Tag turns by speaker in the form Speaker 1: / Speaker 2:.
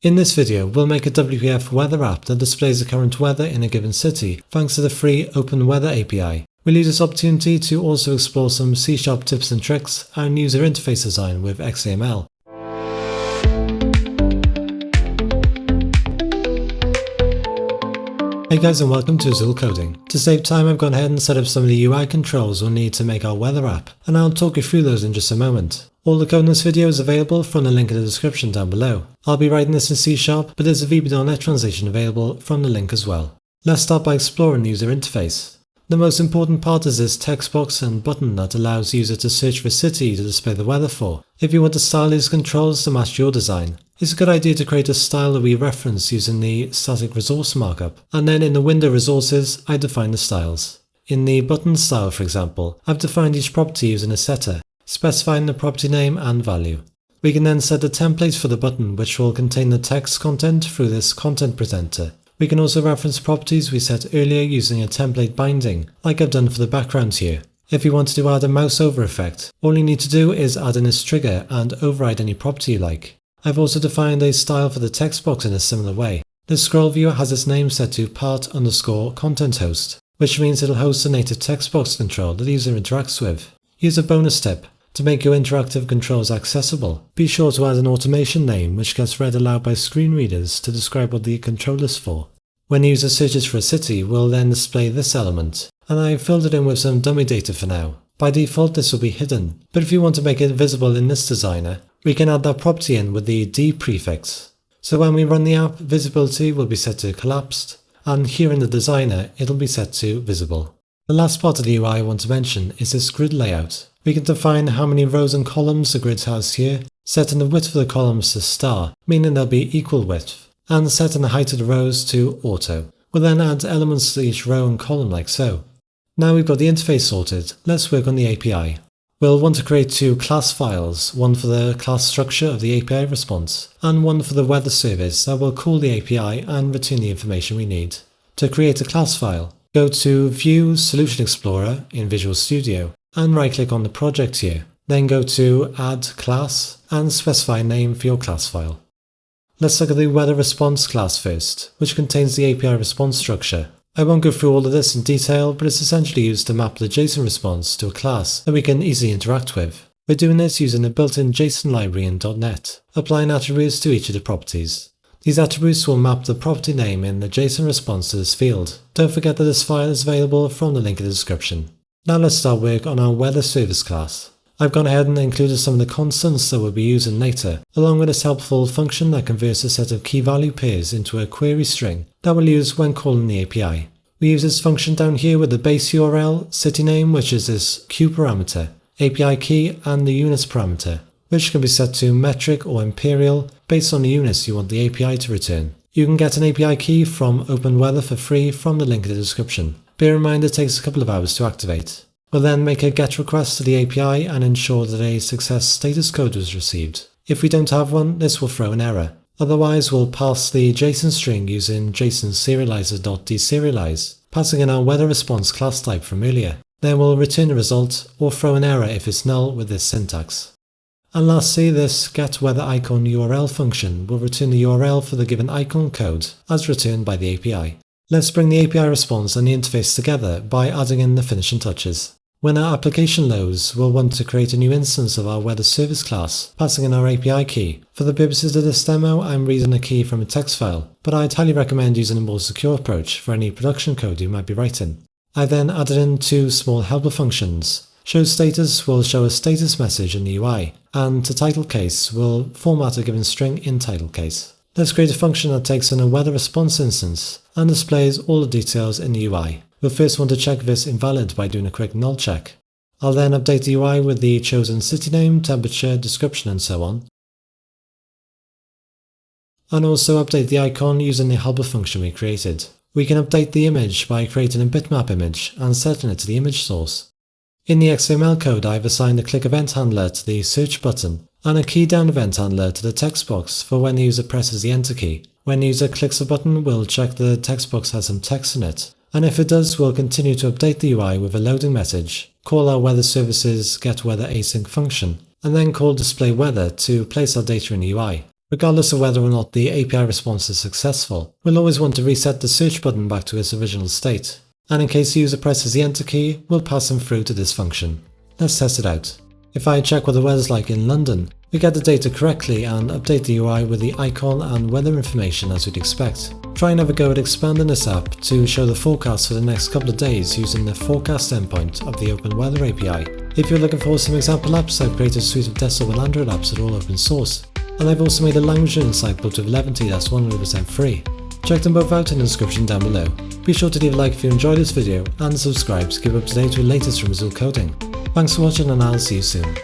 Speaker 1: In this video, we'll make a WPF weather app that displays the current weather in a given city thanks to the free OpenWeather API. We'll use this opportunity to also explore some C# tips and tricks and user interface design with XAML. Hey guys, and welcome to Azul Coding. To save time, I've gone ahead and set up some of the UI controls we'll need to make our weather app, and I'll talk you through those in just a moment. All the code in this video is available from the link in the description down below. I'll be writing this in C#, but there's a VB.NET translation available from the link as well. Let's start by exploring the user interface. The most important part is this text box and button that allows the user to search for a city to display the weather for. If you want to style these controls to match your design, it's a good idea to create a style that we reference using the static resource markup, and then in the window resources, I define the styles. In the button style, for example, I've defined each property using a setter, specifying the property name and value. We can then set the template for the button, which will contain the text content through this content presenter. We can also reference properties we set earlier using a template binding, like I've done for the background here. If you wanted to add a mouse over effect, all you need to do is add in this trigger and override any property you like. I've also defined a style for the text box in a similar way. The scroll viewer has its name set to part_content host, which means it'll host a native text box control that the user interacts with. Here's a bonus tip. To make your interactive controls accessible, be sure to add an automation name which gets read aloud by screen readers to describe what the control is for. When the user searches for a city, we'll then display this element, and I've filled it in with some dummy data for now. By default this will be hidden, but if you want to make it visible in this designer, we can add that property in with the D prefix. So when we run the app, visibility will be set to collapsed, and here in the designer it'll be set to visible. The last part of the UI I want to mention is this grid layout. We can define how many rows and columns the grid has here, setting the width of the columns to star, meaning they'll be equal width, and setting the height of the rows to auto. We'll then add elements to each row and column like so. Now we've got the interface sorted, let's work on the API. We'll want to create two class files, one for the class structure of the API response, and one for the weather service that will call the API and return the information we need. To create a class file, go to View Solution Explorer in Visual Studio, and right-click on the project here. Then go to Add Class and specify a name for your class file. Let's look at the weather response class first, which contains the API response structure. I won't go through all of this in detail, but it's essentially used to map the JSON response to a class that we can easily interact with. We're doing this using a built-in JSON library in .NET, applying attributes to each of the properties. These attributes will map the property name in the JSON response to this field. Don't forget that this file is available from the link in the description. Now let's start work on our weather service class. I've gone ahead and included some of the constants that we'll be using later, along with this helpful function that converts a set of key value pairs into a query string that we'll use when calling the API. We use this function down here with the base URL, city name, which is this Q parameter, API key, and the units parameter, which can be set to metric or imperial based on the units you want the API to return. You can get an API key from OpenWeather for free from the link in the description. Bear in mind it takes a couple of hours to activate. We'll then make a GET request to the API and ensure that a success status code was received. If we don't have one, this will throw an error. Otherwise, we'll pass the JSON string using JSON serializer.deserialize, passing in our weather response class type from earlier. Then we'll return the result or throw an error if it's null with this syntax. And lastly, this getWeatherIconURL function will return the URL for the given icon code as returned by the API. Let's bring the API response and the interface together by adding in the finishing touches. When our application loads, we'll want to create a new instance of our weather service class, passing in our API key. For the purposes of this demo, I'm reading a key from a text file, but I'd highly recommend using a more secure approach for any production code you might be writing. I then added in two small helper functions. ShowStatus will show a status message in the UI, and to title case will format a given string in title case. Let's create a function that takes in a weather response instance and displays all the details in the UI. We'll first want to check this invalid by doing a quick null check. I'll then update the UI with the chosen city name, temperature, description, and so on. And also update the icon using the helper function we created. We can update the image by creating a bitmap image and setting it to the image source. In the XAML code, I've assigned a click event handler to the search button and a key down event handler to the text box for when the user presses the enter key. When the user clicks the button, we'll check the text box has some text in it, and if it does, we'll continue to update the UI with a loading message, call our weather services getWeatherAsync function, and then call displayWeather to place our data in the UI. Regardless of whether or not the API response is successful, we'll always want to reset the search button back to its original state. And in case the user presses the enter key, we'll pass them through to this function. Let's test it out. If I check what the weather's like in London, we get the data correctly and update the UI with the icon and weather information as we'd expect. Try and have a go at expanding this app to show the forecast for the next couple of days using the forecast endpoint of the OpenWeather API. If you're looking for some example apps, I've created a suite of desktop and Android apps that are all open source. And I've also made a language learning site built with Eleventy that's 100% free. Check them both out in the description down below. Be sure to leave a like if you enjoyed this video and subscribe to keep up to date with the latest from Azul Coding. Thanks for watching and I'll see you soon.